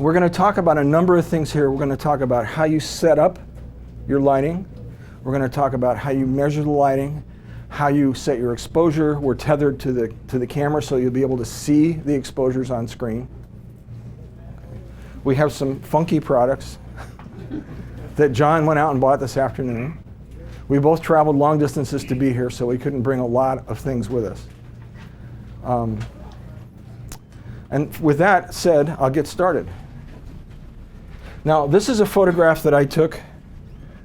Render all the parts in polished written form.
We're going to talk about a number of things here. We're going to talk about how you set up your lighting. We're going to talk about how you measure the lighting, how you set your exposure. We're tethered to the camera, so you'll be able to see the exposures on screen. We have some funky products that John went out and bought this afternoon. We both traveled long distances to be here, so we couldn't bring a lot of things with us. And with that said, I'll get started. Now, this is a photograph that I took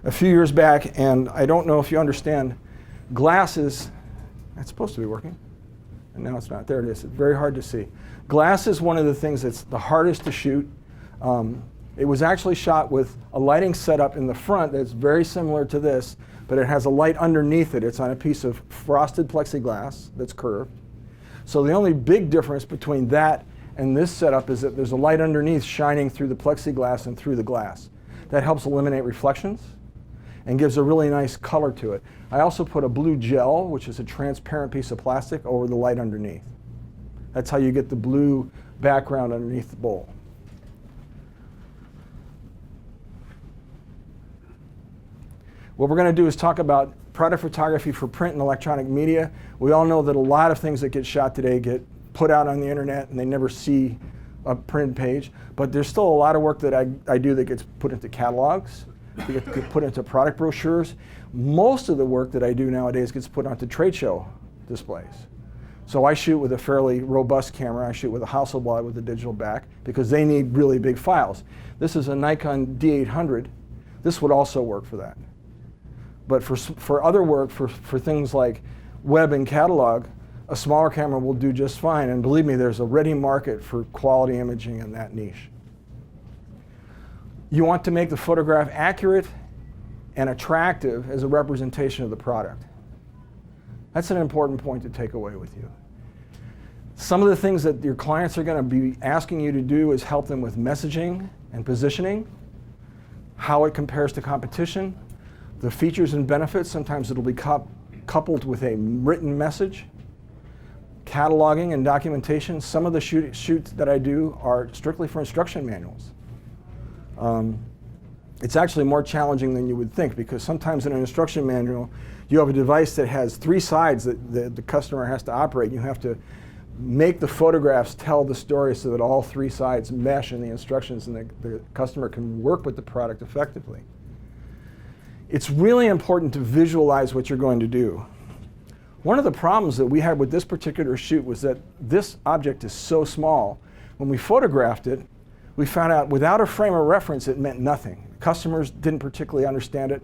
a few years back, and I don't know if you understand, glass is, it's supposed to be working, and now it's not. There it is. It's very hard to see. Glass is one of the things that's the hardest to shoot. It was actually shot with a lighting setup in the front that's very similar to this, but it has a light underneath it. It's on a piece of frosted plexiglass that's curved. So the only big difference between that and this setup is that there's a light underneath shining through the plexiglass and through the glass. That helps eliminate reflections and gives a really nice color to it. I also put a blue gel, which is a transparent piece of plastic, over the light underneath. That's how you get the blue background underneath the bowl. What we're going to do is talk about product photography for print and electronic media. We all know that a lot of things that get shot today get put out on the internet and they never see a printed page, but there's still a lot of work that I do that gets put into catalogs, that gets put into product brochures. Most of the work that I do nowadays gets put onto trade show displays. So I shoot with a fairly robust camera. I shoot with a Hasselblad with a digital back because they need really big files. This is a Nikon D800. This would also work for that. But for other work, for things like web and catalog, a smaller camera will do just fine. And believe me, there's a ready market for quality imaging in that niche. You want to make the photograph accurate and attractive as a representation of the product. That's an important point to take away with you. Some of the things that your clients are going to be asking you to do is help them with messaging and positioning, how it compares to competition, the features and benefits. Sometimes it'll be coupled with a written message, cataloging and documentation. Some of the shoots that I do are strictly for instruction manuals. It's actually more challenging than you would think, because sometimes in an instruction manual, you have a device that has 3 sides that the customer has to operate. You have to make the photographs tell the story so that all 3 sides mesh in the instructions and the customer can work with the product effectively. It's really important to visualize what you're going to do. One of the problems that we had with this particular shoot was that this object is so small. When we photographed it, we found out without a frame of reference, it meant nothing. Customers didn't particularly understand it.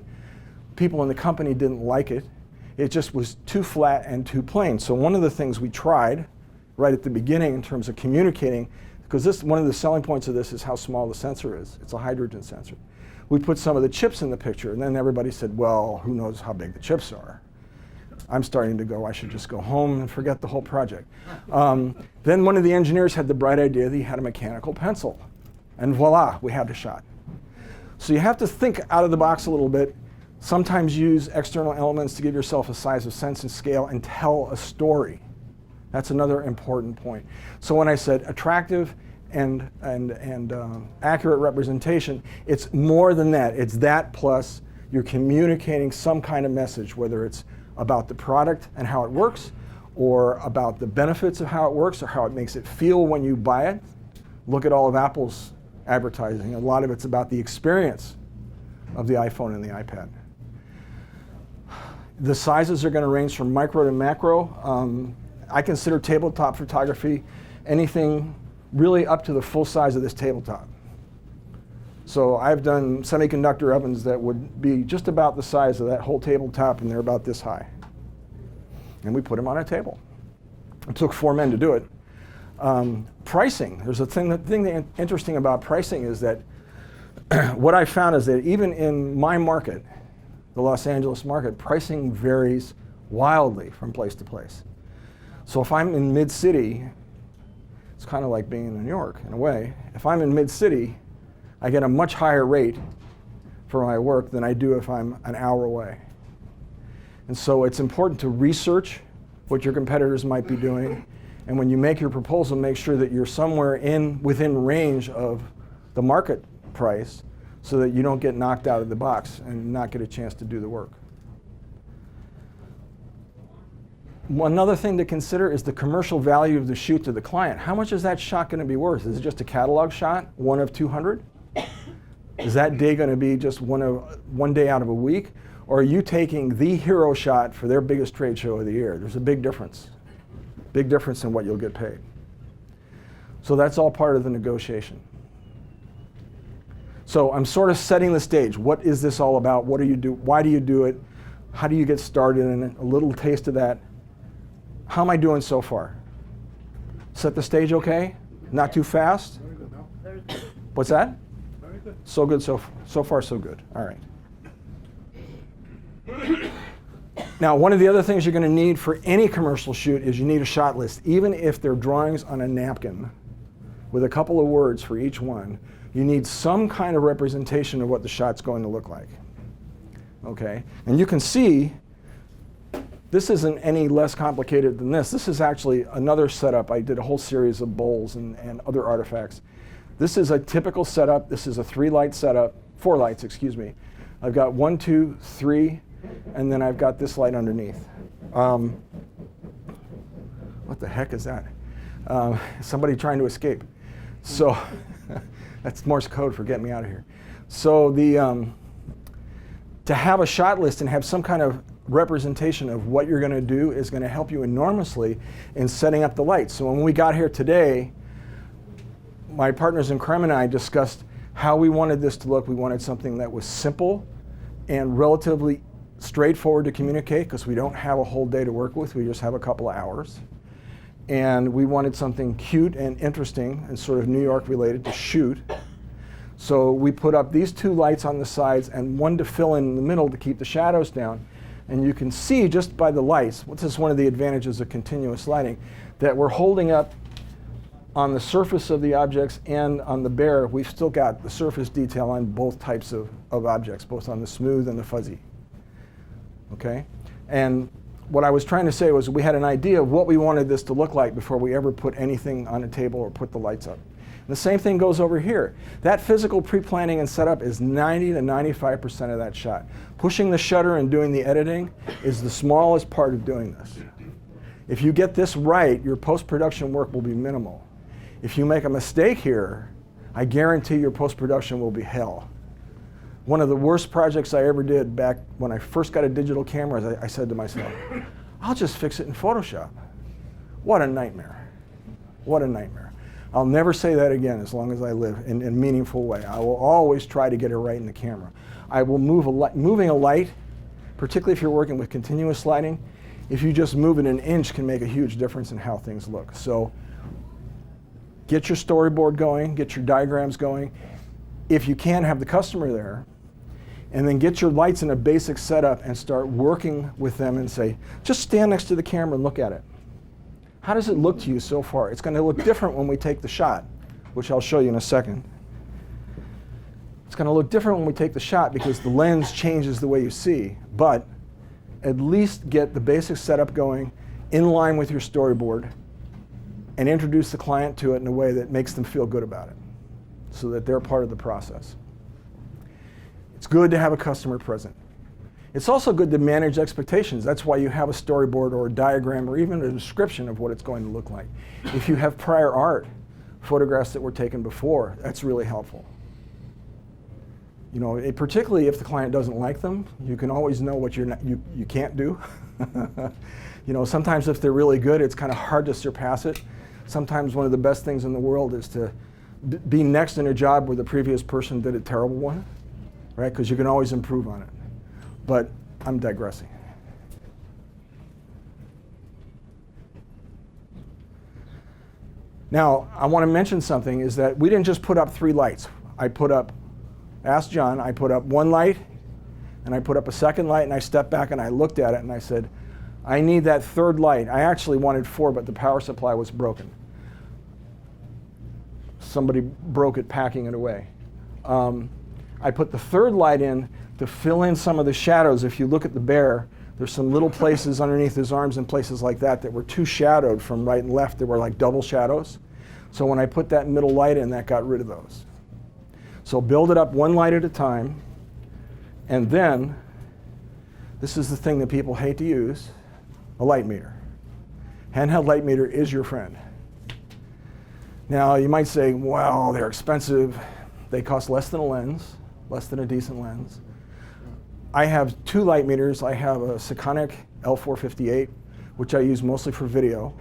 People in the company didn't like it. It just was too flat and too plain. So one of the things we tried right at the beginning in terms of communicating, because one of the selling points of this is how small the sensor is. It's a hydrogen sensor. We put some of the chips in the picture, and then everybody said, well, who knows how big the chips are? I'm starting to go, I should just go home and forget the whole project. Then one of the engineers had the bright idea that he had a mechanical pencil. And voila, we had the shot. So you have to think out of the box a little bit. Sometimes use external elements to give yourself a size of sense and scale and tell a story. That's another important point. So when I said attractive and accurate representation, it's more than that. It's that plus you're communicating some kind of message, whether it's about the product and how it works, or about the benefits of how it works, or how it makes it feel when you buy it. Look at all of Apple's advertising. A lot of it's about the experience of the iPhone and the iPad. The sizes are going to range from micro to macro. I consider tabletop photography anything really up to the full size of this tabletop. So I've done semiconductor ovens that would be just about the size of that whole tabletop, and they're about this high. And we put them on a table. It took 4 men to do it. Pricing, there's a thing that interesting about pricing is that what I found is that even in my market, the Los Angeles market, pricing varies wildly from place to place. So if I'm in mid-city, it's kind of like being in New York in a way. If I'm in mid-city, I get a much higher rate for my work than I do if I'm an hour away. And so it's important to research what your competitors might be doing. And when you make your proposal, make sure that you're somewhere within range of the market price so that you don't get knocked out of the box and not get a chance to do the work. Another thing to consider is the commercial value of the shoot to the client. How much is that shot going to be worth? Is it just a catalog shot, one of 200? Is that day going to be just one day out of a week? Or are you taking the hero shot for their biggest trade show of the year? There's a big difference. Big difference in what you'll get paid. So that's all part of the negotiation. So I'm sort of setting the stage. What is this all about? What do you do? Why do you do it? How do you get started in it? A little taste of that. How am I doing so far? Set the stage okay? Not too fast? Very good now. What's that? Very good. So good, so far so good. All right. Now, one of the other things you're going to need for any commercial shoot is you need a shot list. Even if they're drawings on a napkin with a couple of words for each one, you need some kind of representation of what the shot's going to look like. Okay? And you can see this isn't any less complicated than this. This is actually another setup. I did a whole series of bowls and other artifacts. This is a typical setup. This is a 3-light setup, 4 lights, excuse me. I've got 1, 2, 3, and then I've got this light underneath. What the heck is that? Somebody trying to escape. So that's Morse code for getting me out of here. So to have a shot list and have some kind of representation of what you're going to do is going to help you enormously in setting up the lights. So when we got here today, my partners in crime and I discussed how we wanted this to look. We wanted something that was simple and relatively straightforward to communicate because we don't have a whole day to work with. We just have a couple of hours. And we wanted something cute and interesting and sort of New York related to shoot. So we put up these 2 lights on the sides and one to fill in the middle to keep the shadows down. And you can see just by the lights, this is one of the advantages of continuous lighting, that we're holding up on the surface of the objects and on the bare. We've still got the surface detail on both types of objects, both on the smooth and the fuzzy. Okay? And what I was trying to say was we had an idea of what we wanted this to look like before we ever put anything on a table or put the lights up. And the same thing goes over here. That physical pre-planning and setup is 90 to 95% of that shot. Pushing the shutter and doing the editing is the smallest part of doing this. If you get this right, your post-production work will be minimal. If you make a mistake here, I guarantee your post-production will be hell. One of the worst projects I ever did back when I first got a digital camera, I said to myself, I'll just fix it in Photoshop. What a nightmare. What a nightmare. I'll never say that again as long as I live in a meaningful way. I will always try to get it right in the camera. I will moving a light, particularly if you're working with continuous lighting, if you just move it an inch can make a huge difference in how things look. So get your storyboard going, get your diagrams going. If you can, have the customer there, and then get your lights in a basic setup and start working with them and say, just stand next to the camera and look at it. How does it look to you so far? It's going to look different when we take the shot, which I'll show you in a second. It's going to look different when we take the shot because the lens changes the way you see, but at least get the basic setup going in line with your storyboard and introduce the client to it in a way that makes them feel good about it so that they're part of the process. It's good to have a customer present. It's also good to manage expectations. That's why you have a storyboard or a diagram or even a description of what it's going to look like. If you have prior art, photographs that were taken before, that's really helpful. You know, particularly if the client doesn't like them, you can always know what you can't do. You know, sometimes if they're really good, it's kind of hard to surpass it. Sometimes one of the best things in the world is to be next in a job where the previous person did a terrible one, right? Because you can always improve on it. But I'm digressing. Now, I want to mention something is that we didn't just put up 3 lights. Ask John, I put up 1 light, and I put up a 2nd light, and I stepped back and I looked at it and I said, I need that 3rd light. I actually wanted 4, but the power supply was broken. Somebody broke it packing it away. I put the 3rd light in to fill in some of the shadows. If you look at the bear, there's some little places underneath his arms and places like that were too shadowed from right and left. They were like double shadows. So when I put that middle light in, that got rid of those. So build it up one light at a time, and then, this is the thing that people hate to use, a light meter. Handheld light meter is your friend. Now you might say, well, they're expensive. They cost less than a lens, less than a decent lens. I have two light meters. I have a Sekonic L458, which I use mostly for video.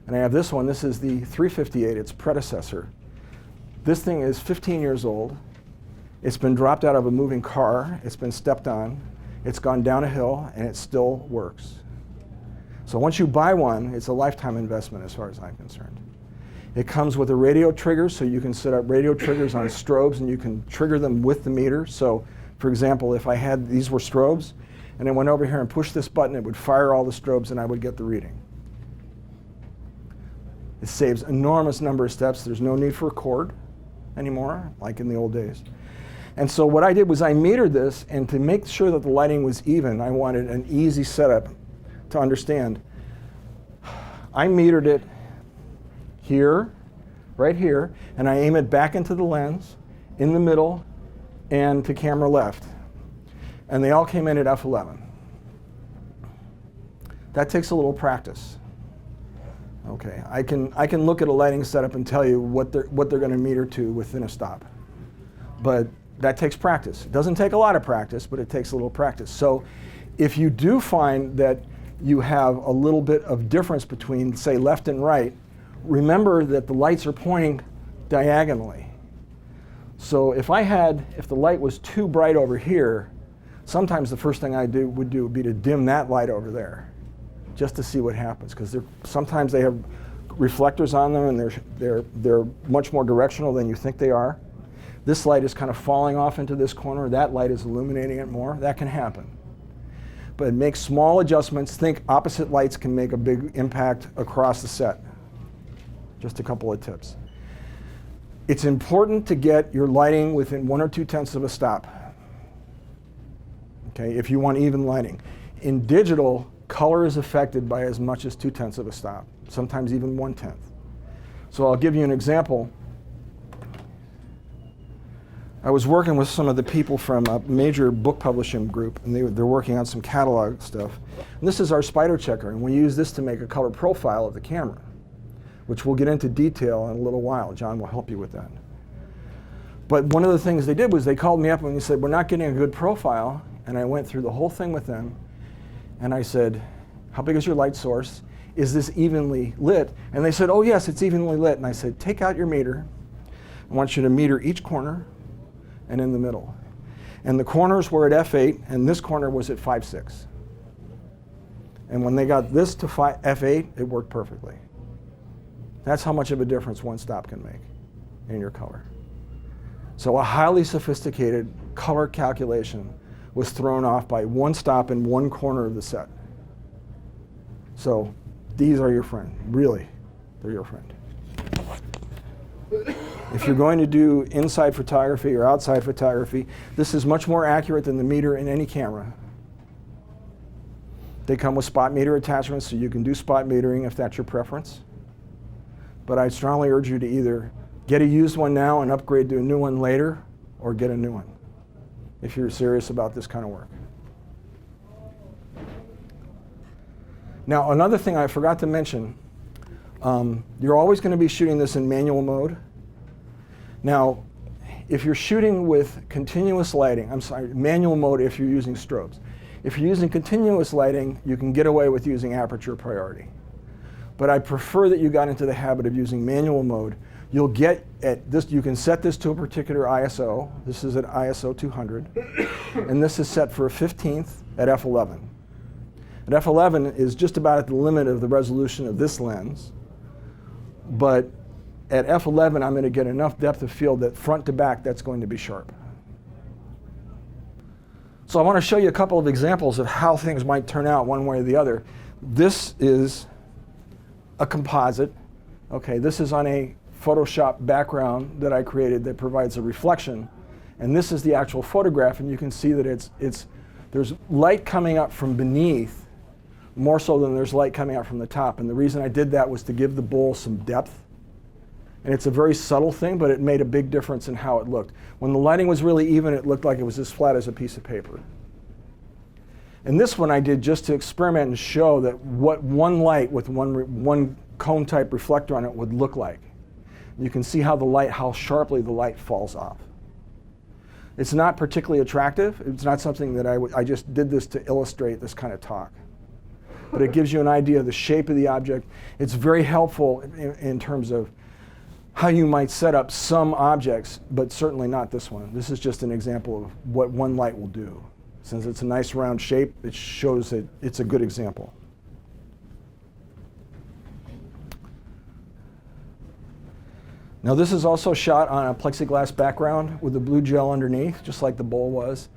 And I have this one. This is the 358, its predecessor. This thing is 15 years old. It's been dropped out of a moving car. It's been stepped on. It's gone down a hill, and it still works. So once you buy one, it's a lifetime investment as far as I'm concerned. It comes with a radio trigger, so you can set up radio triggers on strobes, and you can trigger them with the meter. So, for example, if I had these were strobes, and I went over here and pushed this button, it would fire all the strobes, and I would get the reading. It saves enormous number of steps. There's no need for a cord anymore, like in the old days. And so what I did was I metered this, and to make sure that the lighting was even, I wanted an easy setup to understand. I metered it here, right here, and I aim it back into the lens, in the middle, and to camera left. And they all came in at f11. That takes a little practice. Okay, I can look at a lighting setup and tell you what they're going to meter to within a stop. But that takes practice. It doesn't take a lot of practice, but it takes a little practice. So if you do find that you have a little bit of difference between, say, left and right, remember that the lights are pointing diagonally. So if the light was too bright over here, sometimes the first thing I would do would be to dim that light over there, just to see what happens, because sometimes they have reflectors on them, and they're much more directional than you think they are. This light is kind of falling off into this corner. That light is illuminating it more. That can happen. But make small adjustments. Think opposite lights can make a big impact across the set. Just a couple of tips. It's important to get your lighting within 1 or 2/10 of a stop. Okay, if you want even lighting. In digital, color is affected by as much as 2/10 of a stop, sometimes even 1/10. So I'll give you an example. I was working with some of the people from a major book publishing group, and they're working on some catalog stuff. And this is our spider checker, and we use this to make a color profile of the camera, which we'll get into detail in a little while. John will help you with that. But one of the things they did was they called me up and they said, we're not getting a good profile. And I went through the whole thing with them. And I said, how big is your light source? Is this evenly lit? And they said, oh yes, it's evenly lit. And I said, take out your meter. I want you to meter each corner and in the middle. And the corners were at f8, and this corner was at 5.6. And when they got this to f8, it worked perfectly. That's how much of a difference one stop can make in your color. So a highly sophisticated color calculation was thrown off by one stop in one corner of the set. So these are your friend. Really, they're your friend. If you're going to do inside photography or outside photography, this is much more accurate than the meter in any camera. They come with spot meter attachments, so you can do spot metering if that's your preference. But I strongly urge you to either get a used one now and upgrade to a new one later, or get a new one if you're serious about this kind of work. Now, another thing I forgot to mention, you're always going to be shooting this in manual mode. Now, if you're shooting with continuous lighting, manual mode if you're using strobes. If you're using continuous lighting, you can get away with using aperture priority. But I prefer that you got into the habit of using manual mode. You'll get at this, you can set this to a particular ISO. This is at ISO 200. And this is set for a 15th at f11. At f11 is just about at the limit of the resolution of this lens. But at f11, I'm going to get enough depth of field that front to back, that's going to be sharp. So I want to show you a couple of examples of how things might turn out one way or the other. This is a composite. Okay, this is on a Photoshop background that I created that provides a reflection. And this is the actual photograph, and you can see that there's light coming up from beneath more so than there's light coming out from the top. And the reason I did that was to give the bowl some depth. And it's a very subtle thing, but it made a big difference in how it looked. When the lighting was really even, it looked like it was as flat as a piece of paper. And this one I did just to experiment and show that what one light with one cone type reflector on it would look like. You can see how sharply the light falls off. It's not particularly attractive. It's not something that I just did this to illustrate this kind of talk. But it gives you an idea of the shape of the object. It's very helpful in terms of how you might set up some objects, but certainly not this one. This is just an example of what one light will do. Since it's a nice round shape, it shows that it's a good example. Now this is also shot on a plexiglass background with the blue gel underneath, just like the bowl was.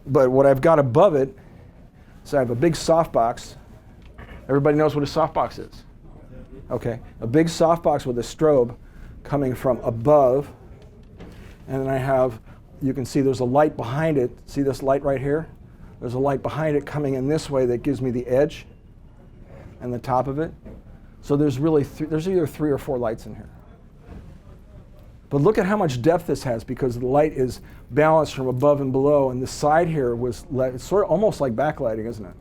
But what I've got above it, so I have a big softbox. Everybody knows what a softbox is? Okay, a big softbox with a strobe coming from above. And then I have, you can see there's a light behind it. See this light right here? There's a light behind it coming in this way that gives me the edge and the top of it. So there's really, there's either 3 or 4 lights in here. But look at how much depth this has, because the light is balanced from above and below, and the side here was it's sort of almost like backlighting, isn't it?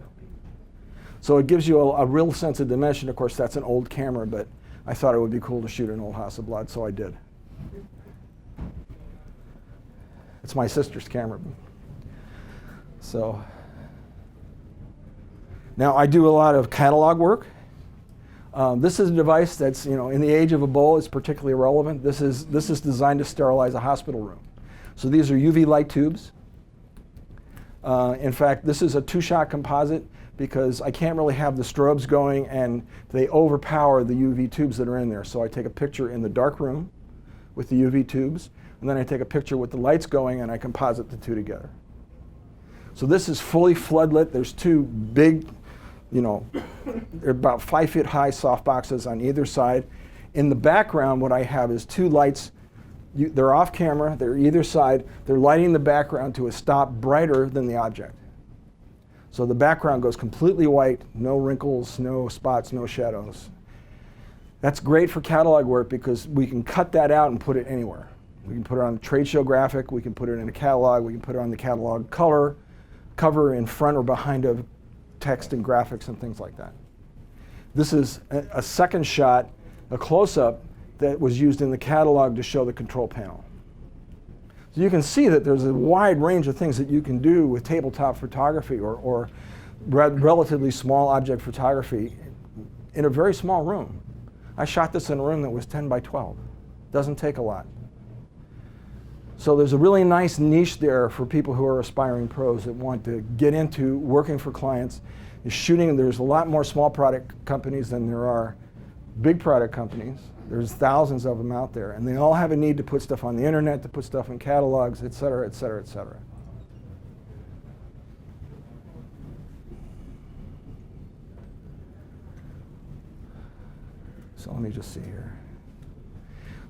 So it gives you a real sense of dimension. Of course, that's an old camera, but I thought it would be cool to shoot an old House of Blood, so I did. It's my sister's camera. So now I do a lot of catalog work. This is a device that's, in the age of a bowl, is particularly relevant. This is designed to sterilize a hospital room. So these are UV light tubes. In fact, this is a 2-shot composite because I can't really have the strobes going and they overpower the UV tubes that are in there. So I take a picture in the dark room with the UV tubes, and then I take a picture with the lights going and I composite the two together. So this is fully floodlit. There's 2 big, they're about 5 feet high soft boxes on either side. In the background, what I have is 2 lights. They're off camera, they're either side. They're lighting the background to a stop brighter than the object. So the background goes completely white, no wrinkles, no spots, no shadows. That's great for catalog work because we can cut that out and put it anywhere. We can put it on a trade show graphic, we can put it in a catalog, we can put it on the catalog cover in front or behind of text and graphics and things like that. This is a second shot, a close-up that was used in the catalog to show the control panel. So you can see that there's a wide range of things that you can do with tabletop photography or relatively small object photography in a very small room. I shot this in a room that was 10 by 12. Doesn't take a lot. So there's a really nice niche there for people who are aspiring pros that want to get into working for clients. Shooting, there's a lot more small product companies than there are big product companies. There's thousands of them out there, and they all have a need to put stuff on the internet, to put stuff in catalogs, et cetera, et cetera, et cetera. So let me just see here.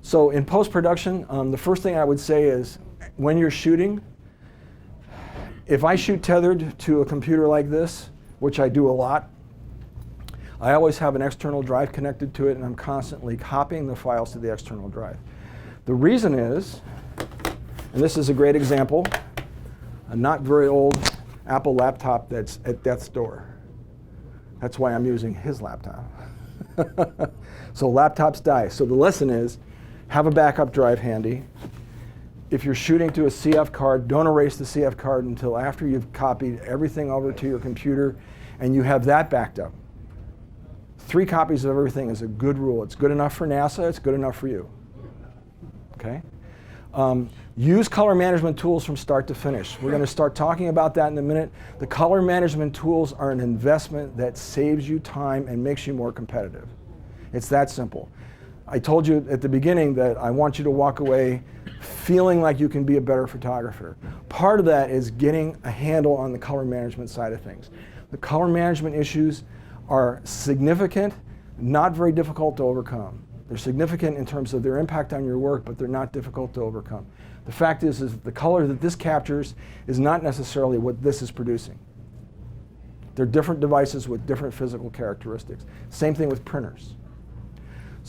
So in post-production, the first thing I would say is when you're shooting, if I shoot tethered to a computer like this, which I do a lot, I always have an external drive connected to it, and I'm constantly copying the files to the external drive. The reason is, and this is a great example, a not very old Apple laptop that's at death's door. That's why I'm using his laptop. So laptops die. So the lesson is, have a backup drive handy. If you're shooting to a CF card, don't erase the CF card until after you've copied everything over to your computer and you have that backed up. 3 copies of everything is a good rule. It's good enough for NASA, it's good enough for you. Okay? Use color management tools from start to finish. We're going to start talking about that in a minute. The color management tools are an investment that saves you time and makes you more competitive. It's that simple. I told you at the beginning that I want you to walk away feeling like you can be a better photographer. Part of that is getting a handle on the color management side of things. The color management issues are significant, not very difficult to overcome. They're significant in terms of their impact on your work, but they're not difficult to overcome. The fact is that the color that this captures is not necessarily what this is producing. They're different devices with different physical characteristics. Same thing with printers.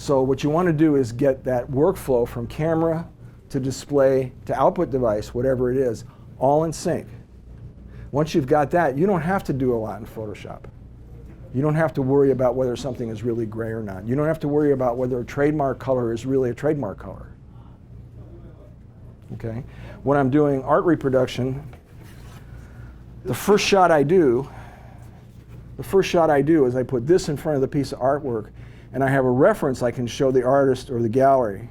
So what you want to do is get that workflow from camera to display to output device, whatever it is, all in sync. Once you've got that, you don't have to do a lot in Photoshop. You don't have to worry about whether something is really gray or not. You don't have to worry about whether a trademark color is really a trademark color. Okay? When I'm doing art reproduction, the first shot I do is I put this in front of the piece of artwork, and I have a reference I can show the artist or the gallery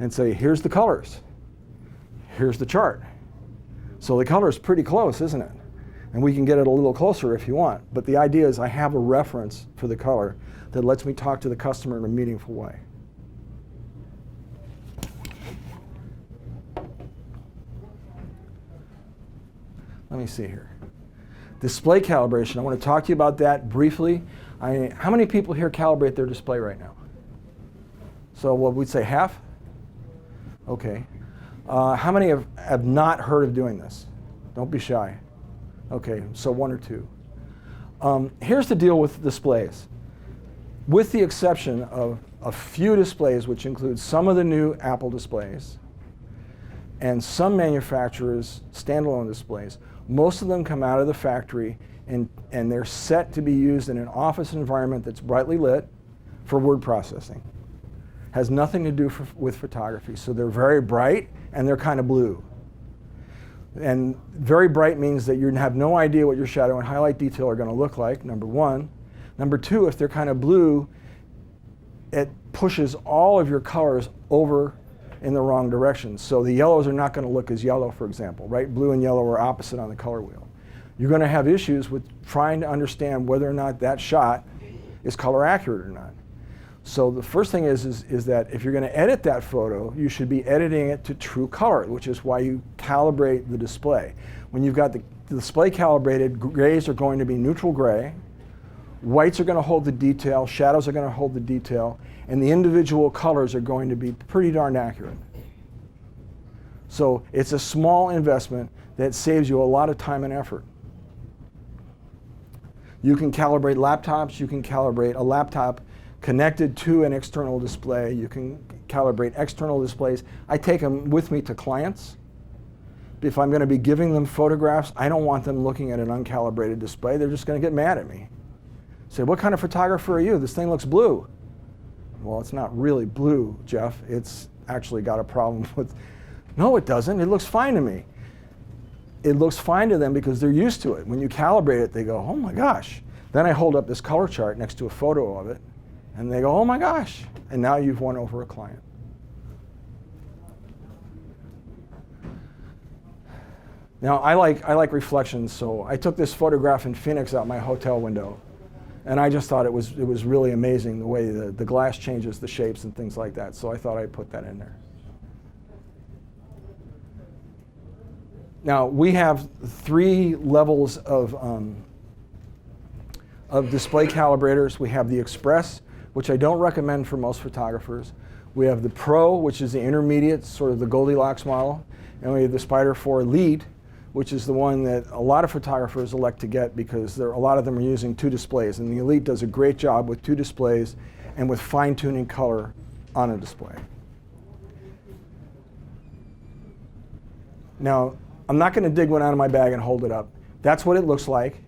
and say, here's the colors. Here's the chart. So the color is pretty close, isn't it? And we can get it a little closer if you want. But the idea is I have a reference for the color that lets me talk to the customer in a meaningful way. Let me see here. Display calibration. I want to talk to you about that briefly. How many people here calibrate their display right now? So what we'd say half? Okay. How many have not heard of doing this? Don't be shy. Okay, so one or two. Here's the deal with displays. With the exception of a few displays, which include some of the new Apple displays and some manufacturers' standalone displays, most of them come out of the factory and they're set to be used in an office environment that's brightly lit for word processing. Has nothing to do with photography. So they're very bright and they're kind of blue. And very bright means that you have no idea what your shadow and highlight detail are going to look like, number one. Number two, if they're kind of blue, it pushes all of your colors over in the wrong direction. So the yellows are not going to look as yellow, for example, right? Blue and yellow are opposite on the color wheel. You're going to have issues with trying to understand whether or not that shot is color accurate or not. So the first thing is that if you're going to edit that photo, you should be editing it to true color, which is why you calibrate the display. When you've got the display calibrated, grays are going to be neutral gray, whites are going to hold the detail, shadows are going to hold the detail, and the individual colors are going to be pretty darn accurate. So it's a small investment that saves you a lot of time and effort. You can calibrate laptops, you can calibrate a laptop connected to an external display. You can calibrate external displays. I take them with me to clients. If I'm going to be giving them photographs, I don't want them looking at an uncalibrated display. They're just going to get mad at me. Say, what kind of photographer are you? This thing looks blue. Well, it's not really blue, Jeff. It's actually got a problem with, no, it doesn't. It looks fine to me. It looks fine to them because they're used to it. When you calibrate it, they go, oh my gosh. Then I hold up this color chart next to a photo of it, and they go, oh my gosh, and now you've won over a client. Now, I like reflections, so I took this photograph in Phoenix out my hotel window, and I just thought it was really amazing the way the glass changes the shapes and things like that, so I thought I'd put that in there. Now, we have 3 levels of display calibrators. We have the Express, which I don't recommend for most photographers. We have the Pro, which is the intermediate, sort of the Goldilocks model. And we have the Spider 4 Elite, which is the one that a lot of photographers elect to get because a lot of them are using 2 displays. And the Elite does a great job with 2 displays and with fine-tuning color on a display. Now, I'm not going to dig one out of my bag and hold it up. That's what it looks like.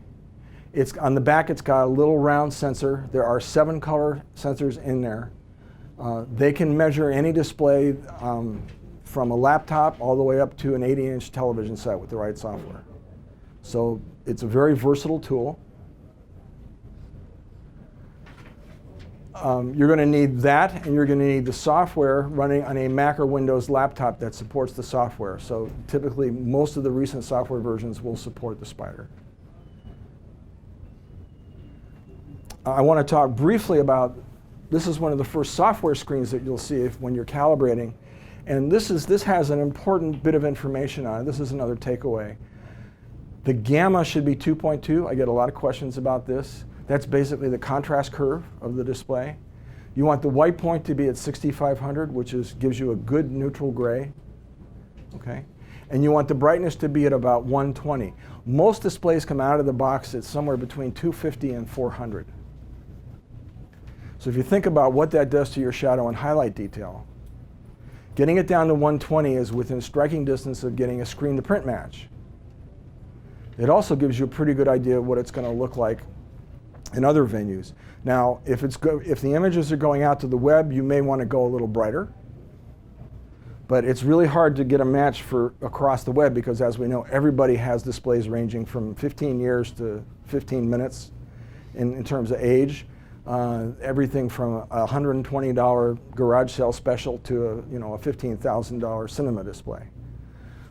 It's on the back, it's got a little round sensor. There are 7 color sensors in there. They can measure any display from a laptop all the way up to an 80-inch television set with the right software. So it's a very versatile tool. You're going to need that, and you're going to need the software running on a Mac or Windows laptop that supports the software. So typically, most of the recent software versions will support the Spider. I want to talk briefly about, this is one of the first software screens that you'll see when you're calibrating. And this has an important bit of information on it. This is another takeaway. The gamma should be 2.2. I get a lot of questions about this. That's basically the contrast curve of the display. You want the white point to be at 6500, which gives you a good neutral gray. Okay? And you want the brightness to be at about 120. Most displays come out of the box at somewhere between 250 and 400. So if you think about what that does to your shadow and highlight detail, getting it down to 120 is within striking distance of getting a screen to print match. It also gives you a pretty good idea of what it's going to look like in other venues. Now, if the images are going out to the web, you may want to go a little brighter. But it's really hard to get a match for across the web because, as we know, everybody has displays ranging from 15 years to 15 minutes in terms of age. Everything from a $120 garage sale special to a $15,000 cinema display.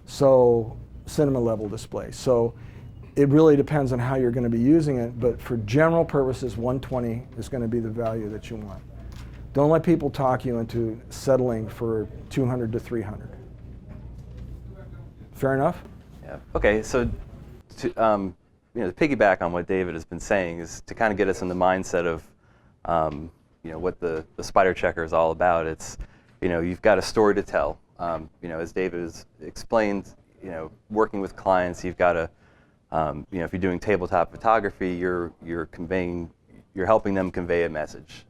So cinema level display. So it really depends on how you're going to be using it, but for general purposes, 120 is going to be the value that you want. Don't let people talk you into settling for 200 to 300. Fair enough? Yeah. Okay. So, to piggyback on what David has been saying is to kind of get us in the mindset of, what the spider checker is all about. It's, you've got a story to tell. As David has explained, working with clients, you've got to, if you're doing tabletop photography, you're helping them convey a message.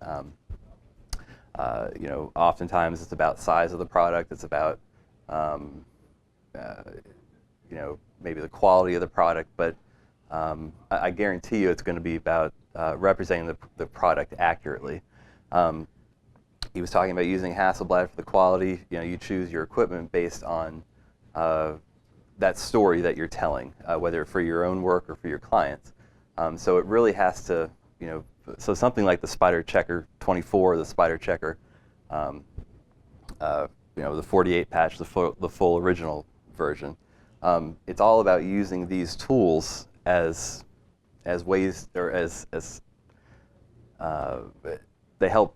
Oftentimes it's about size of the product. It's about, maybe the quality of the product. But I guarantee you, it's going to be about representing the product accurately. He was talking about using Hasselblad for the quality. You choose your equipment based on that story that you're telling, whether for your own work or for your clients. So it really has to, so something like the Spider Checker 24, the Spider Checker, the 48 patch, the full original version. It's all about using these tools as ways, or as they help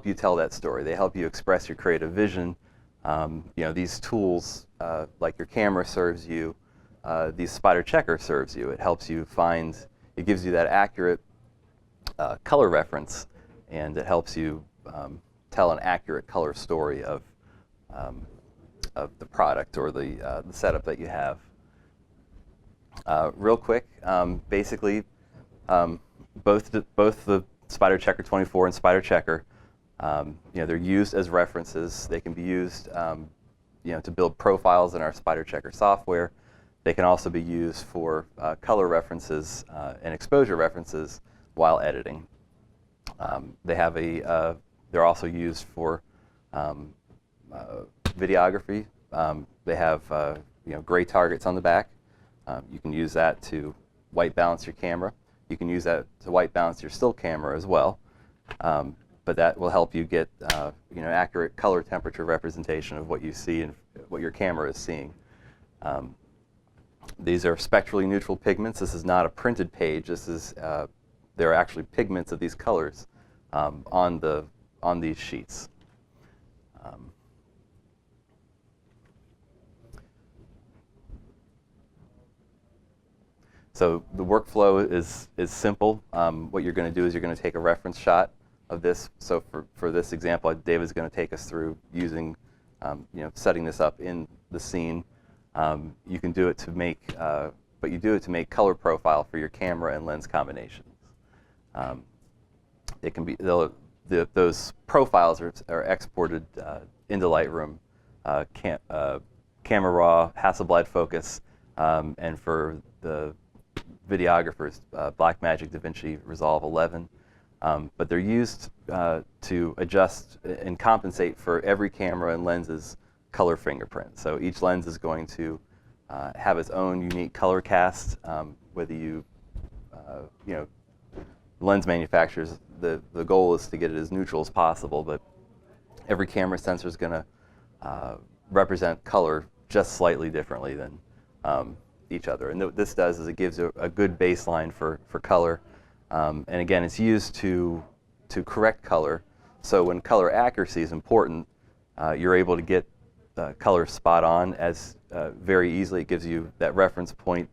you tell that story. They help you express your creative vision. These tools, like your camera serves you, these Spider Checker serves you. It helps you find, it gives you that accurate color reference, and it helps you tell an accurate color story of the product or the setup that you have. Real quick, basically, both the Spider Checker 24 and Spider Checker, they're used as references. They can be used, to build profiles in our Spider Checker software. They can also be used for color references and exposure references while editing. They're also used for videography. They have gray targets on the back. You can use that to white balance your camera. You can use that to white balance your still camera as well. But that will help you get accurate color temperature representation of what you see and what your camera is seeing. These are spectrally neutral pigments. This is not a printed page. This is there are actually pigments of these colors on these sheets. So the workflow is simple. What you're going to do is you're going to take a reference shot of this. So for this example, David's going to take us through using, setting this up in the scene. You can do it to make, but you do it to make color profile for your camera and lens combinations. It can be those profiles are exported into Lightroom, Camera Raw, Hasselblad Focus, and for the videographers, Blackmagic DaVinci Resolve 11. But they're used to adjust and compensate for every camera and lens's color fingerprint. So each lens is going to have its own unique color cast. Whether lens manufacturers, the goal is to get it as neutral as possible, but every camera sensor is going to represent color just slightly differently than each other. And what this does is it gives a good baseline for color. And again, it's used to correct color. So when color accuracy is important, you're able to get color spot on as very easily. It gives you that reference point,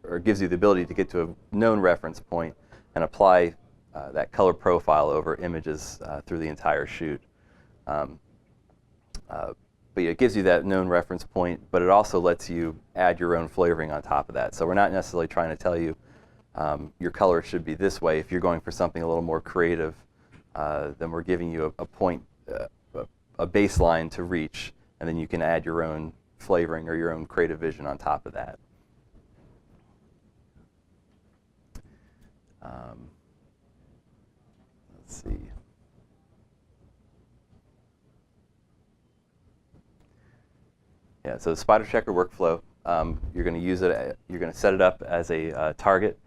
or gives you the ability to get to a known reference point and apply that color profile over images through the entire shoot. But it gives you that known reference point, but it also lets you add your own flavoring on top of that. So we're not necessarily trying to tell you your color should be this way. If you're going for something a little more creative, then we're giving you a point, a baseline to reach, and then you can add your own flavoring or your own creative vision on top of that. Let's see. Yeah, so the spider checker workflow, you're going to use it. You're going to set it up as a target.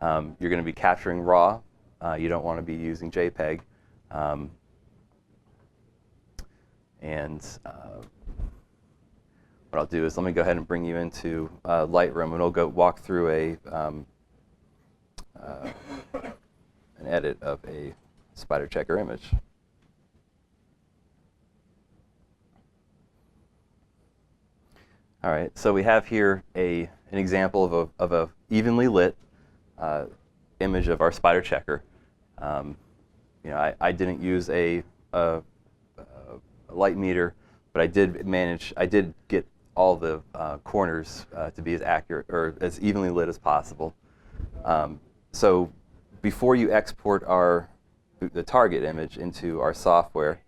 You're going to be capturing RAW. You don't want to be using JPEG. What I'll do is let me go ahead and bring you into Lightroom, and we'll go walk through an edit of a spider checker image. All right, so we have here an example of a evenly lit image of our spider checker. You know, I didn't use a light meter, but I did get all the corners to be as accurate or as evenly lit as possible. So before you export the target image into our software,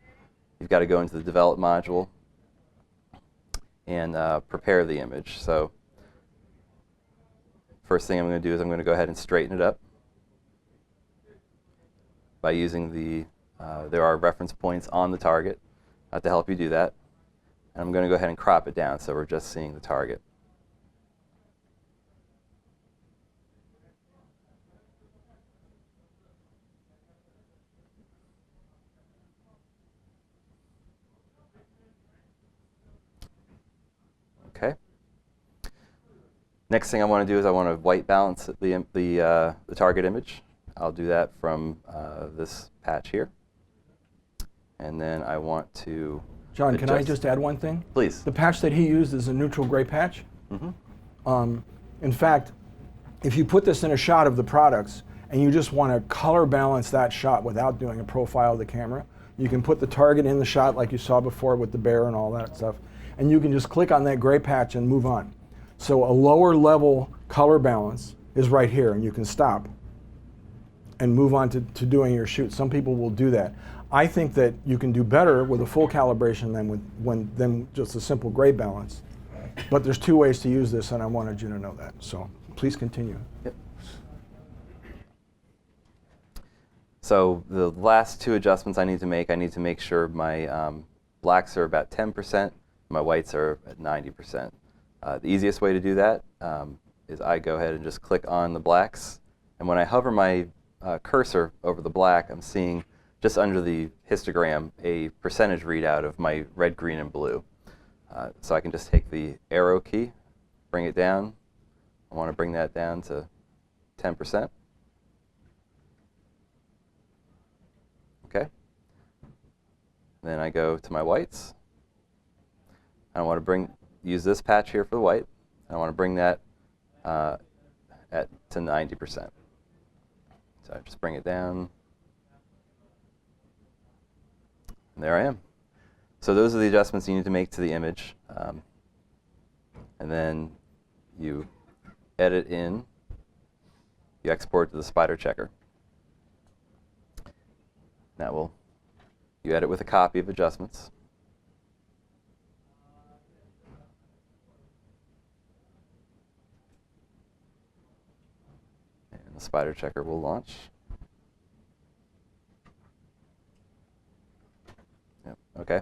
you've got to go into the develop module and prepare the image. So first thing I'm going to do is I'm going to go ahead and straighten it up by using there are reference points on the target to help you do that. And I'm going to go ahead and crop it down so we're just seeing the target. Okay. Next thing I want to do is I want to white balance the target image. I'll do that from this patch here. And then I want to John, adjust. can I just add one thing? Please. The patch that he used is a neutral gray patch. Mm-hmm. In fact, if you put this in a shot of the products and you just want to color balance that shot without doing a profile of the camera, you can put the target in the shot like you saw before with the bear and all that stuff, and you can just click on that gray patch and move on. So a lower level color balance is right here, and you can stop and move on to doing your shoot. Some people will do that. I think that you can do better with a full calibration than just a simple gray balance. But there's two ways to use this, and I wanted you to know that. So please continue. Yep. So the last two adjustments I need to make sure my blacks are about 10%, my whites are at 90%. The easiest way to do that is I go ahead and just click on the blacks, and when I hover my cursor over the black, I'm seeing just under the histogram a percentage readout of my red, green, and blue. So I can just take the arrow key, bring it down. I want to bring that down to 10%. Okay. Then I go to my whites. I want to use this patch here for the white. I want to bring that to 90%. So I just bring it down. And there I am. So those are the adjustments you need to make to the image. And then you edit in, you export to the spider checker. Now you edit with a copy of adjustments. And the spider checker will launch. Yep. Okay.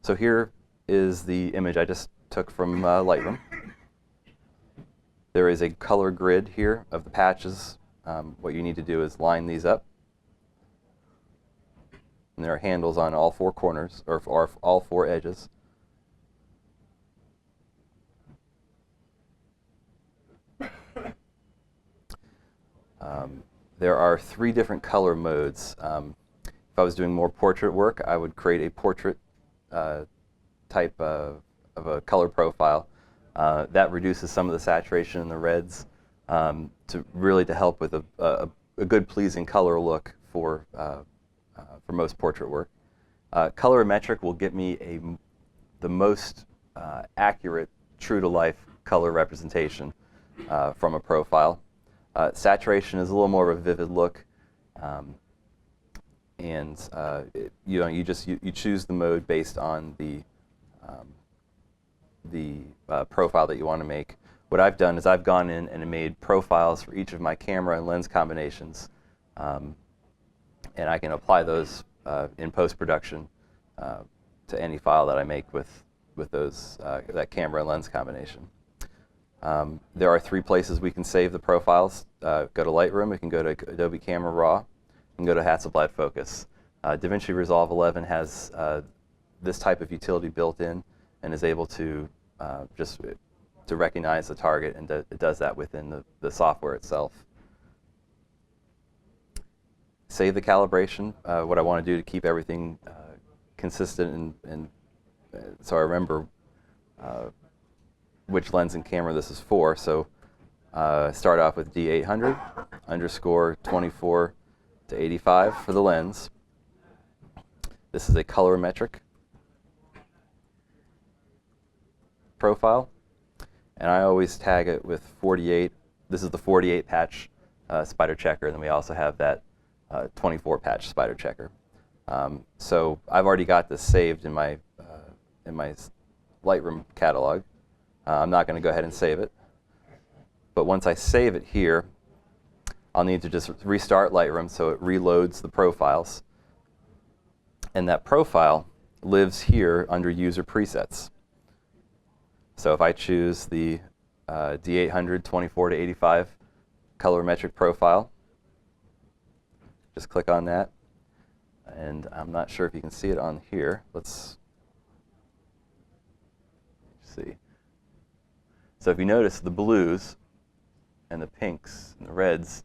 So here is the image I just took from Lightroom. There is a color grid here of the patches. What you need to do is line these up. And there are handles on all four corners, or all four edges. There are 3 different color modes. If I was doing more portrait work, I would create a portrait type of a color profile. That reduces some of the saturation in the reds to help with a good pleasing color look for most portrait work. Colorimetric will get me the most accurate, true-to-life color representation from a profile. Saturation is a little more of a vivid look. and you choose the mode based on the profile that you want to make. What I've done is I've gone in and made profiles for each of my camera and lens combinations, and I can apply those in post-production to any file that I make with those that camera and lens combination. There are 3 places we can save the profiles. Go to Lightroom, we can go to Adobe Camera Raw, and go to Hasselblad Focus. DaVinci Resolve 11 has this type of utility built in and is able to just to recognize the target, and it does that within the software itself. Save the calibration. What I want to do to keep everything consistent and so I remember which lens and camera this is for. So start off with D800 _ 24 to 85 for the lens. This is a colorimetric profile, and I always tag it with 48. This is the 48 patch spider checker, and then we also have that 24 patch spider checker. So I've already got this saved in my Lightroom catalog. I'm not going to go ahead and save it, but once I save it here, I'll need to just restart Lightroom so it reloads the profiles, and that profile lives here under user presets. So if I choose the D800 24 to 85 colorimetric profile, just click on that, and I'm not sure if you can see it on here. Let's see. So if you notice, the blues and the pinks and the reds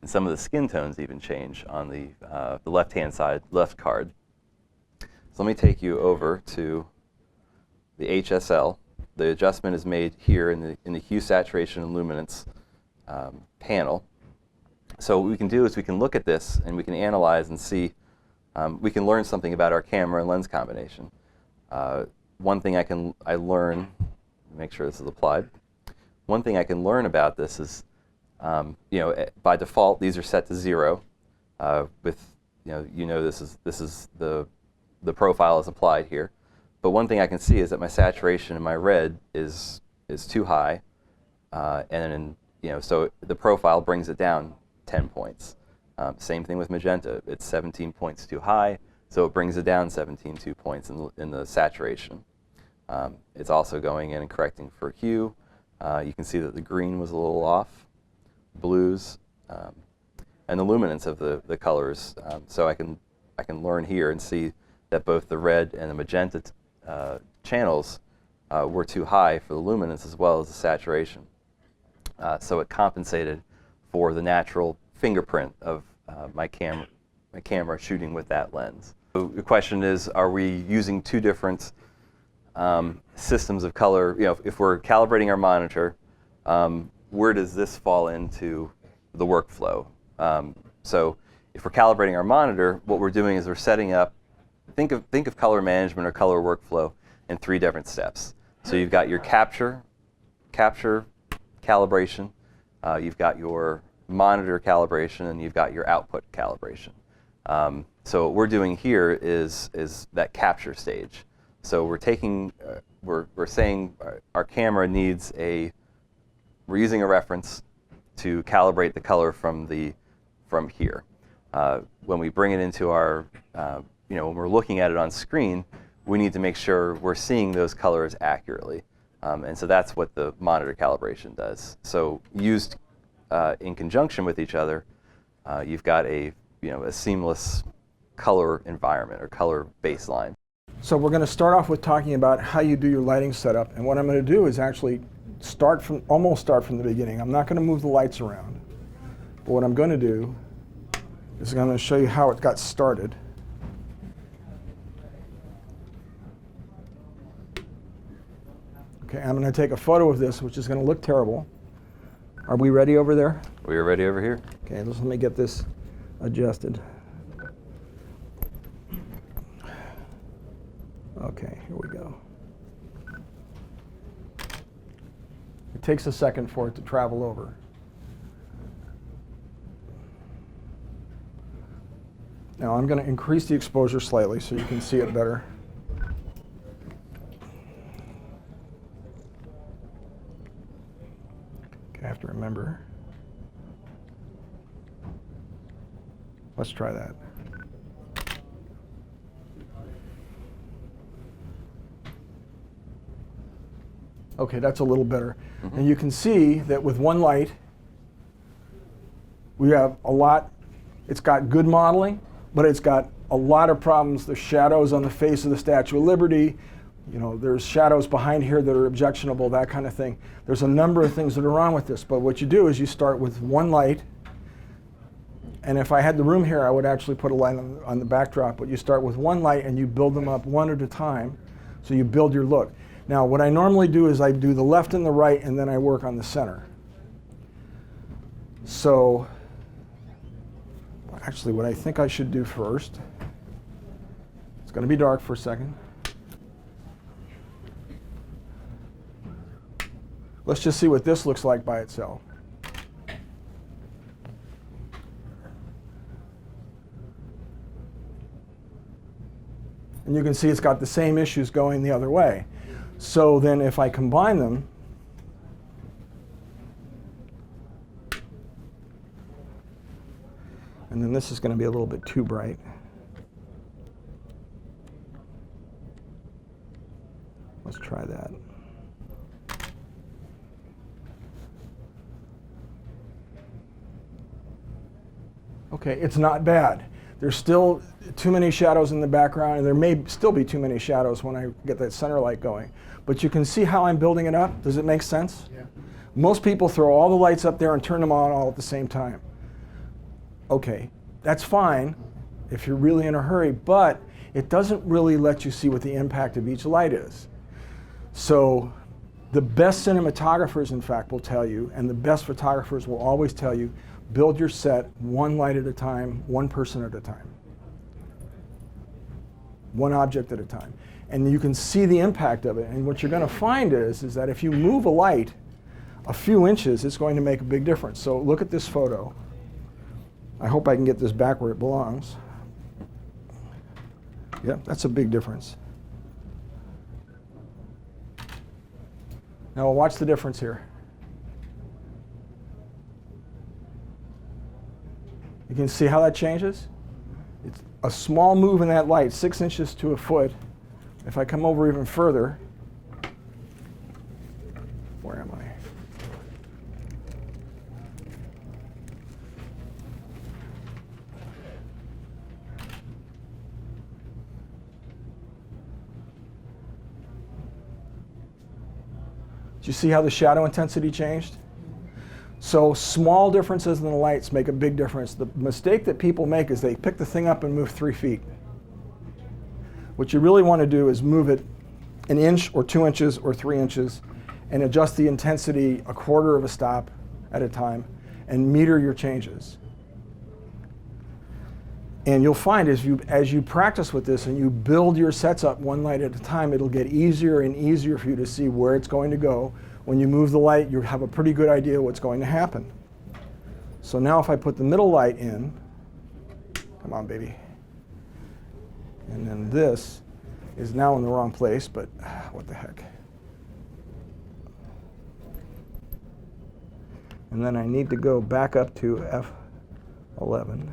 and some of the skin tones even change on the left-hand side, left card. So let me take you over to the HSL. The adjustment is made here in the hue, saturation, and luminance panel. So what we can do is we can look at this and we can analyze and see. We can learn something about our camera and lens combination. One thing I learn, make sure this is applied. One thing I can learn about this is, by default these are set to 0. With this is the profile is applied here. But one thing I can see is that my saturation in my red is too high, and so the profile brings it down 10 points. Same thing with magenta. It's 17 points too high, so it brings it down 17 points in the saturation. It's also going in and correcting for hue. You can see that the green was a little off, blues, and the luminance of the colors. So I can learn here and see that both the red and the magenta channels were too high for the luminance as well as the saturation. So it compensated for the natural fingerprint of my camera shooting with that lens. So the question is, are we using 2 different systems of color? If we're calibrating our monitor, where does this fall into the workflow? So if we're calibrating our monitor, what we're doing is we're setting up, think of color management or color workflow in 3 different steps. So you've got your capture calibration, you've got your monitor calibration, and you've got your output calibration. So what we're doing here is that capture stage. So we're taking, we're saying our camera needs we're using a reference to calibrate the color from here. When we bring it into our, when we're looking at it on screen, we need to make sure we're seeing those colors accurately. And so that's what the monitor calibration does. So used in conjunction with each other, you've got a seamless color environment or color baseline. So we're going to start off with talking about how you do your lighting setup, and what I'm going to do is actually almost start from the beginning. I'm not going to move the lights around, but what I'm going to do is I'm going to show you how it got started. Okay, I'm going to take a photo of this, which is going to look terrible. Are we ready over there? We are ready over here. Okay, let me get this adjusted. Okay, here we go. It takes a second for it to travel over. Now I'm going to increase the exposure slightly so you can see it better. Okay, I have to remember. Let's try that. Okay, that's a little better. Mm-hmm. And you can see that with one light, we have a lot. It's got good modeling, but it's got a lot of problems. There's shadows on the face of the Statue of Liberty. You know, there's shadows behind here that are objectionable, that kind of thing. There's a number of things that are wrong with this. But what you do is you start with one light. And if I had the room here, I would actually put a light on the backdrop. But you start with one light and you build them up one at a time. So you build your look. Now, what I normally do is I do the left and the right, and then I work on the center. So actually, what I think I should do first, it's going to be dark for a second. Let's just see what this looks like by itself. And you can see it's got the same issues going the other way. So then if I combine them, and then this is going to be a little bit too bright. Let's try that. Okay, it's not bad. There's still too many shadows in the background, and there may still be too many shadows when I get that center light going. But you can see how I'm building it up. Does it make sense? Yeah. Most people throw all the lights up there and turn them on all at the same time. Okay, that's fine if you're really in a hurry, but it doesn't really let you see what the impact of each light is. So the best cinematographers, in fact, will tell you, and the best photographers will always tell you, build your set one light at a time, one person at a time. One object at a time. And you can see the impact of it. And what you're going to find is that if you move a light a few inches, it's going to make a big difference. So look at this photo. I hope I can get this back where it belongs. Yeah, that's a big difference. Now watch the difference here. You can see how that changes? It's a small move in that light, 6 inches to a foot. If I come over even further, where am I? Do you see how the shadow intensity changed? So small differences in the lights make a big difference. The mistake that people make is they pick the thing up and move 3 feet. What you really want to do is move it an inch or 2 inches or 3 inches and adjust the intensity a quarter of a stop at a time and meter your changes. And you'll find as you practice with this and you build your sets up one light at a time, it'll get easier and easier for you to see where it's going to go. When you move the light, you have a pretty good idea what's going to happen. So now if I put the middle light in, come on, baby. And then this is now in the wrong place, but what the heck. And then I need to go back up to F11.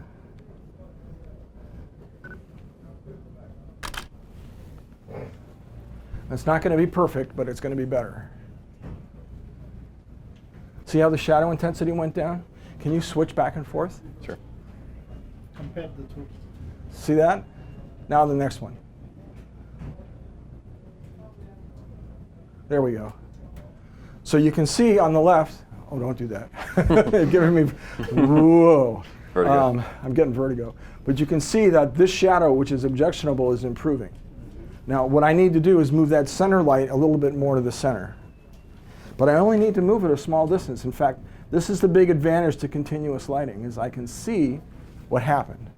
It's not going to be perfect, but it's going to be better. See how the shadow intensity went down? Can you switch back and forth? Sure. Compare the two. See that? Now the next one. There we go. So you can see on the left, oh, don't do that. You're giving me, whoa. Vertigo. I'm getting vertigo. But you can see that this shadow, which is objectionable, is improving. Now, what I need to do is move that center light a little bit more to the center. But I only need to move it a small distance. In fact, this is the big advantage to continuous lighting, is I can see what happened.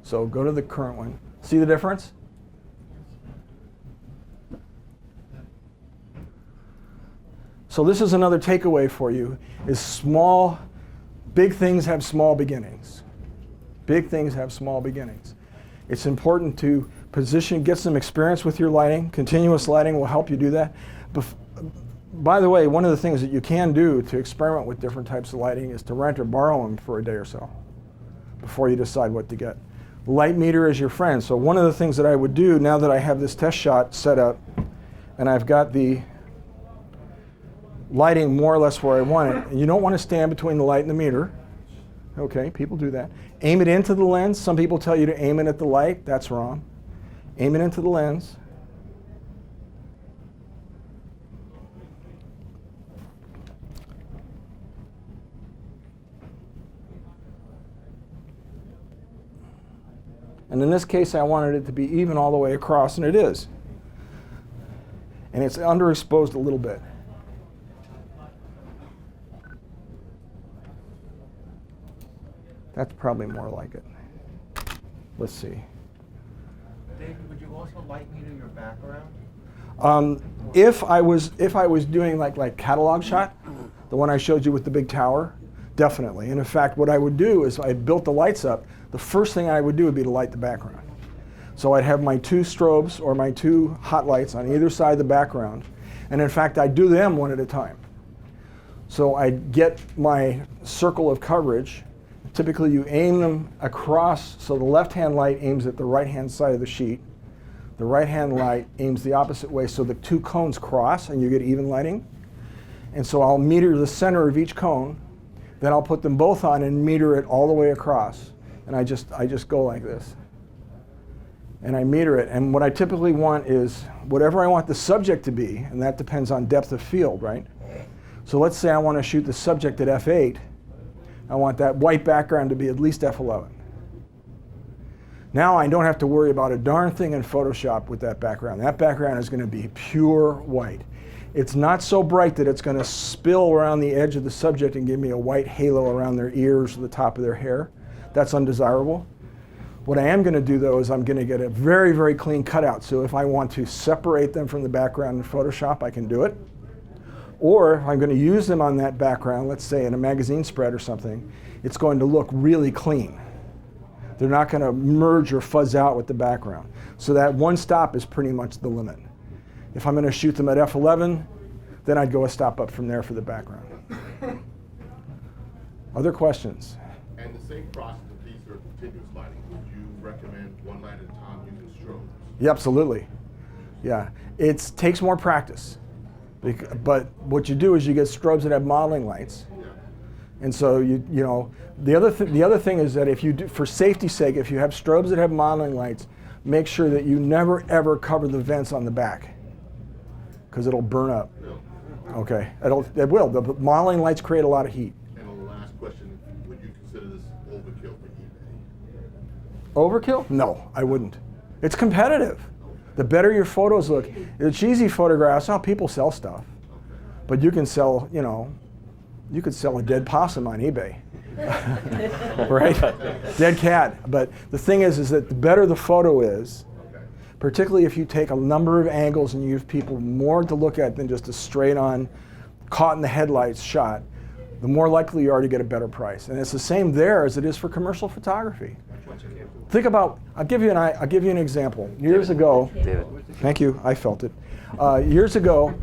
So go to the current one. See the difference? So this is another takeaway for you, is big things have small beginnings. Big things have small beginnings. It's important to get some experience with your lighting. Continuous lighting will help you do that. By the way, one of the things that you can do to experiment with different types of lighting is to rent or borrow them for a day or so before you decide what to get. Light meter is your friend. So one of the things that I would do now that I have this test shot set up and I've got the lighting more or less where I want it, and you don't want to stand between the light and the meter. Okay, people do that. Aim it into the lens. Some people tell you to aim it at the light. That's wrong. Aim it into the lens. And in this case, I wanted it to be even all the way across, and it is. And it's underexposed a little bit. That's probably more like it. Let's see. David, would you also light meter your background? If I was doing like catalog shot, the one I showed you with the big tower, definitely. And in fact, what I would do is I built the lights up. The first thing I would do would be to light the background. So I'd have my 2 strobes or my 2 hot lights on either side of the background. And in fact, I'd do them one at a time. So I'd get my circle of coverage. Typically, you aim them across, so the left-hand light aims at the right-hand side of the sheet. The right-hand light aims the opposite way, so the 2 cones cross, and you get even lighting. And so I'll meter the center of each cone. Then I'll put them both on and meter it all the way across. And I just go like this. And I meter it. And what I typically want is whatever I want the subject to be, and that depends on depth of field, right? So let's say I want to shoot the subject at f8. I want that white background to be at least f11. Now I don't have to worry about a darn thing in Photoshop with that background. That background is going to be pure white. It's not so bright that it's going to spill around the edge of the subject and give me a white halo around their ears or the top of their hair. That's undesirable. What I am going to do, though, is I'm going to get a very, very clean cutout. So if I want to separate them from the background in Photoshop, I can do it. Or if I'm going to use them on that background, let's say in a magazine spread or something, it's going to look really clean. They're not going to merge or fuzz out with the background. So that one stop is pretty much the limit. If I'm going to shoot them at f11, then I'd go a stop up from there for the background. Other questions? And the same process if these are continuous lighting, would you recommend one light at a time using strobes? Yeah, absolutely. Yeah, it takes more practice. But what you do is you get strobes that have modeling lights. Yeah. And so the other thing is that if you do, for safety's sake, if you have strobes that have modeling lights, make sure that you never ever cover the vents on the back, because it'll burn up. No. Okay, it will. The modeling lights create a lot of heat. And the last question, would you consider this overkill for eBay? Overkill? No, I wouldn't. It's competitive. The better your photos look, the cheesy photographs, people sell stuff. But you can sell, you could sell a dead possum on eBay. Right? Dead cat. But the thing is that the better the photo is, particularly if you take a number of angles and you give people more to look at than just a straight on, caught in the headlights shot, the more likely you are to get a better price. And it's the same there as it is for commercial photography. Think about, I'll give you an example. Years ago, David. thank you, I felt it. Years ago,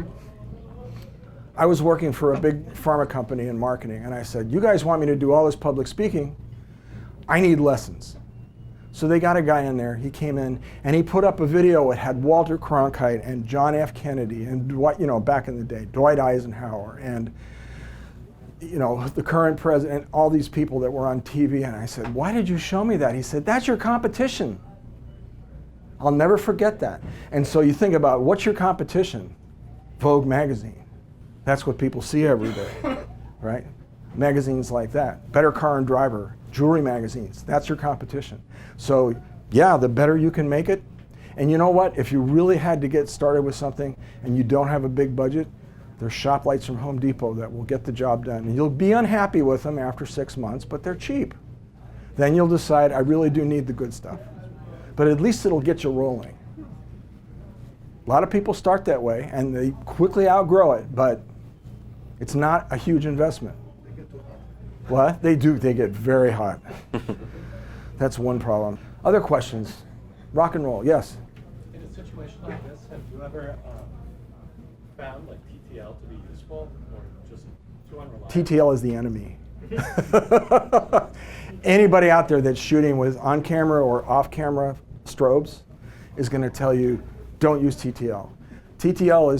I was working for a big pharma company in marketing, and I said, you guys want me to do all this public speaking? I need lessons. So they got a guy in there, he came in, and he put up a video. It had Walter Cronkite and John F. Kennedy and Dwight, back in the day, Dwight Eisenhower, and the current president, all these people that were on TV. And I said, why did you show me that? He said, that's your competition. I'll never forget that. And so you think about, what's your competition? Vogue magazine. That's what people see every day, right? Magazines like that. Better Car and Driver, jewelry magazines, that's your competition. So yeah, the better you can make it. And you know what? If you really had to get started with something and you don't have a big budget, there's shop lights from Home Depot that will get the job done. And you'll be unhappy with them after 6 months, but they're cheap. Then you'll decide, I really do need the good stuff. But at least it'll get you rolling. A lot of people start that way, and they quickly outgrow it, but It's not a huge investment. They get too hot. What? They do, they get very hot. That's one problem. Other questions? Rock and roll, yes? In a situation like this, have you ever found like TTL to be useful or just too unreliable? TTL is the enemy. Anybody out there that's shooting with on-camera or off-camera strobes is going to tell you, don't use TTL. TTL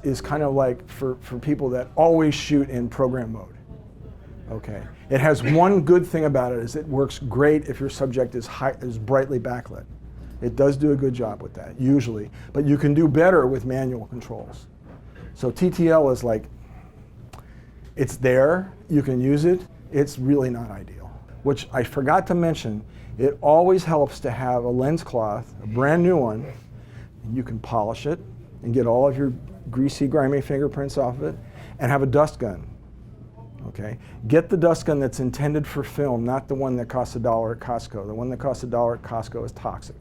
is kind of like for people that always shoot in program mode. Okay. It has one good thing about it is it works great if your subject is brightly backlit. It does do a good job with that, usually. But you can do better with manual controls. So TTL is like, it's there, you can use it, it's really not ideal. Which I forgot to mention, it always helps to have a lens cloth, a brand new one, and you can polish it and get all of your greasy, grimy fingerprints off of it, and have a dust gun. Okay? Get the dust gun that's intended for film, not the one that costs $1 at Costco. The one that costs $1 at Costco is toxic.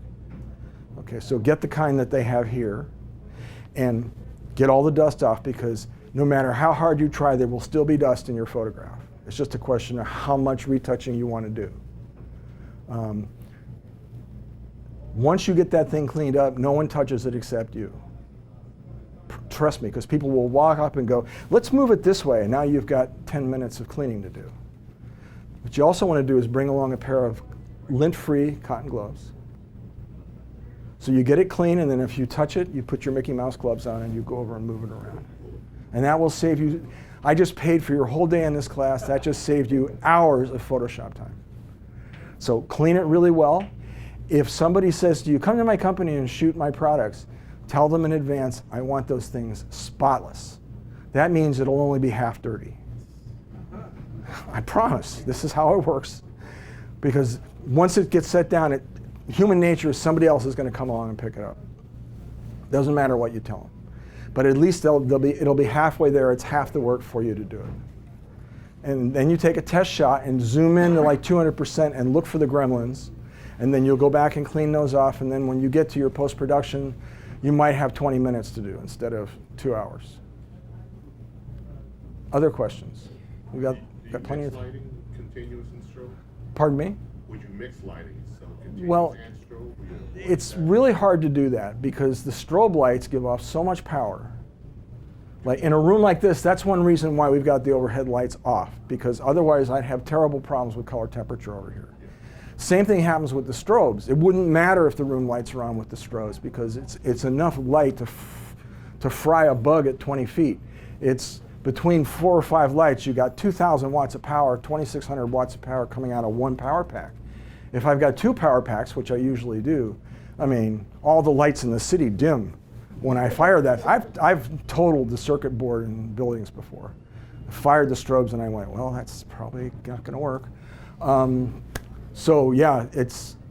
Okay, so get the kind that they have here, and get all the dust off, because no matter how hard you try, there will still be dust in your photograph. It's just a question of how much retouching you want to do. Once you get that thing cleaned up, no one touches it except you. Trust me, because people will walk up and go, let's move it this way, and now you've got 10 minutes of cleaning to do. What you also want to do is bring along a pair of lint-free cotton gloves. So you get it clean, and then if you touch it, you put your Mickey Mouse gloves on and you go over and move it around. And that will save you, I just paid for your whole day in this class, that just saved you hours of Photoshop time. So clean it really well. If somebody says to you, come to my company and shoot my products, tell them in advance, I want those things spotless. That means it'll only be half dirty. I promise, this is how it works. Because once it gets set down, human nature is somebody else is going to come along and pick it up. Doesn't matter what you tell them. But at least it'll be halfway there. It's half the work for you to do it. And then you take a test shot and zoom in to like 200% and look for the gremlins. And then you'll go back and clean those off. And then when you get to your post-production, you might have 20 minutes to do instead of 2 hours. Other questions? We got plenty of. Do you mix lighting, continuous and strobe? Pardon me? Would you mix lighting, so continuous Well, and strobe? it's really hard to do that because the strobe lights give off so much power. Like in a room like this, that's one reason why we've got the overhead lights off, because otherwise I'd have terrible problems with color temperature over here. Same thing happens with the strobes. It wouldn't matter if the room lights are on with the strobes because it's enough light to fry a bug at 20 feet. It's between 4 or 5 lights, you got 2,000 watts of power, 2,600 watts of power coming out of one power pack. If I've got 2 power packs, which I usually do, I mean, all the lights in the city dim. When I fire that, I've totaled the circuit board in buildings before. I fired the strobes and I went, well, that's probably not going to work. So yeah,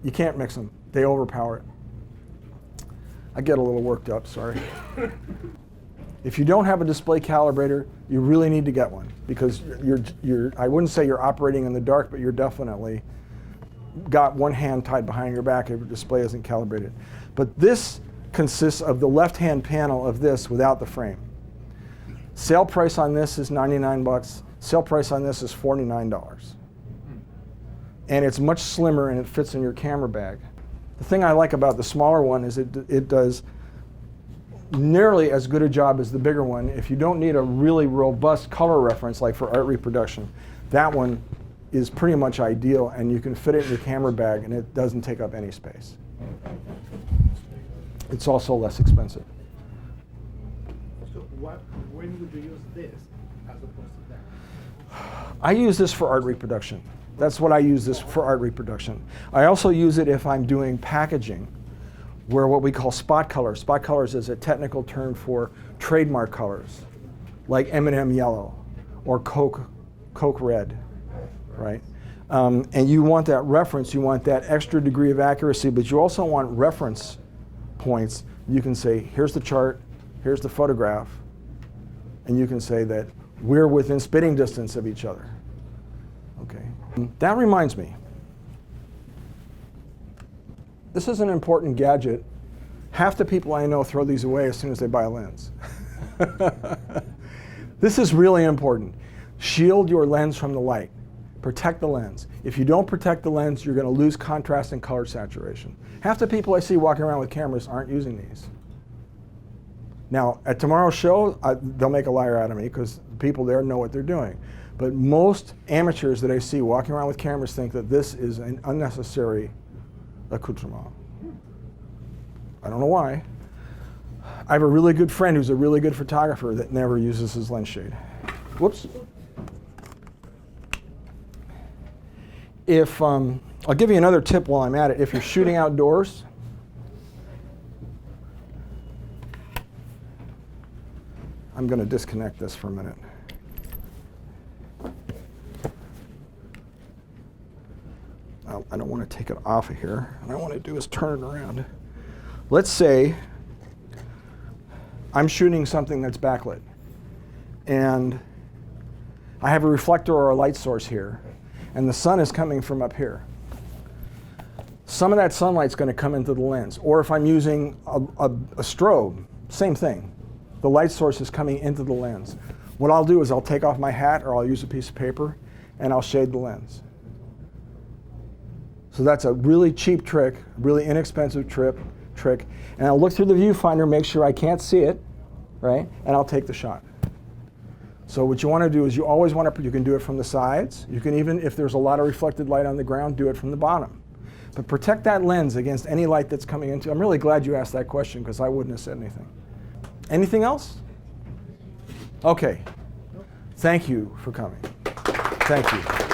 you can't mix them. They overpower it. I get a little worked up, sorry. If you don't have a display calibrator, you really need to get one because I wouldn't say you're operating in the dark, but you're definitely got one hand tied behind your back if your display isn't calibrated. But this consists of the left-hand panel of this without the frame. Sale price on this is 99 bucks. Sale price on this is $49. And it's much slimmer and it fits in your camera bag. The thing I like about the smaller one is it does nearly as good a job as the bigger one. If you don't need a really robust color reference like for art reproduction, that one is pretty much ideal and you can fit it in your camera bag and it doesn't take up any space. It's also less expensive. So when would you use this as opposed to that? I use this for art reproduction. That's what I use this for, art reproduction. I also use it if I'm doing packaging, where what we call spot colors. Spot colors is a technical term for trademark colors, like M&M yellow or Coke red, right? And you want that reference, you want that extra degree of accuracy, but you also want reference points. You can say, here's the chart, here's the photograph, and you can say that we're within spitting distance of each other. Okay. That reminds me. This is an important gadget. Half the people I know throw these away as soon as they buy a lens. This is really important. Shield your lens from the light. Protect the lens. If you don't protect the lens, you're going to lose contrast and color saturation. Half the people I see walking around with cameras aren't using these. Now, at tomorrow's show, they'll make a liar out of me because people there know what they're doing. But most amateurs that I see walking around with cameras think that this is an unnecessary accoutrement. I don't know why. I have a really good friend who's a really good photographer that never uses his lens shade. Whoops. If, I'll give you another tip while I'm at it. If you're shooting outdoors, I'm going to disconnect this for a minute. I don't want to take it off of here. What I want to do is turn it around. Let's say I'm shooting something that's backlit, and I have a reflector or a light source here, and the sun is coming from up here. Some of that sunlight's going to come into the lens. Or if I'm using a strobe, same thing. The light source is coming into the lens. What I'll do is I'll take off my hat, or I'll use a piece of paper, and I'll shade the lens. So that's a really cheap trick, really inexpensive trick. And I'll look through the viewfinder, make sure I can't see it, right? And I'll take the shot. So what you want to do is you always want to, you can do it from the sides. You can even, if there's a lot of reflected light on the ground, do it from the bottom. But protect that lens against any light that's coming into. I'm really glad you asked that question because I wouldn't have said anything. Anything else? Okay. Thank you for coming. Thank you.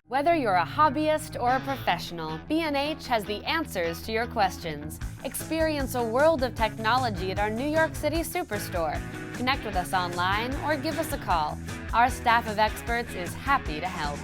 Whether you're a hobbyist or a professional, B&H has the answers to your questions. Experience a world of technology at our New York City Superstore. Connect with us online or give us a call. Our staff of experts is happy to help.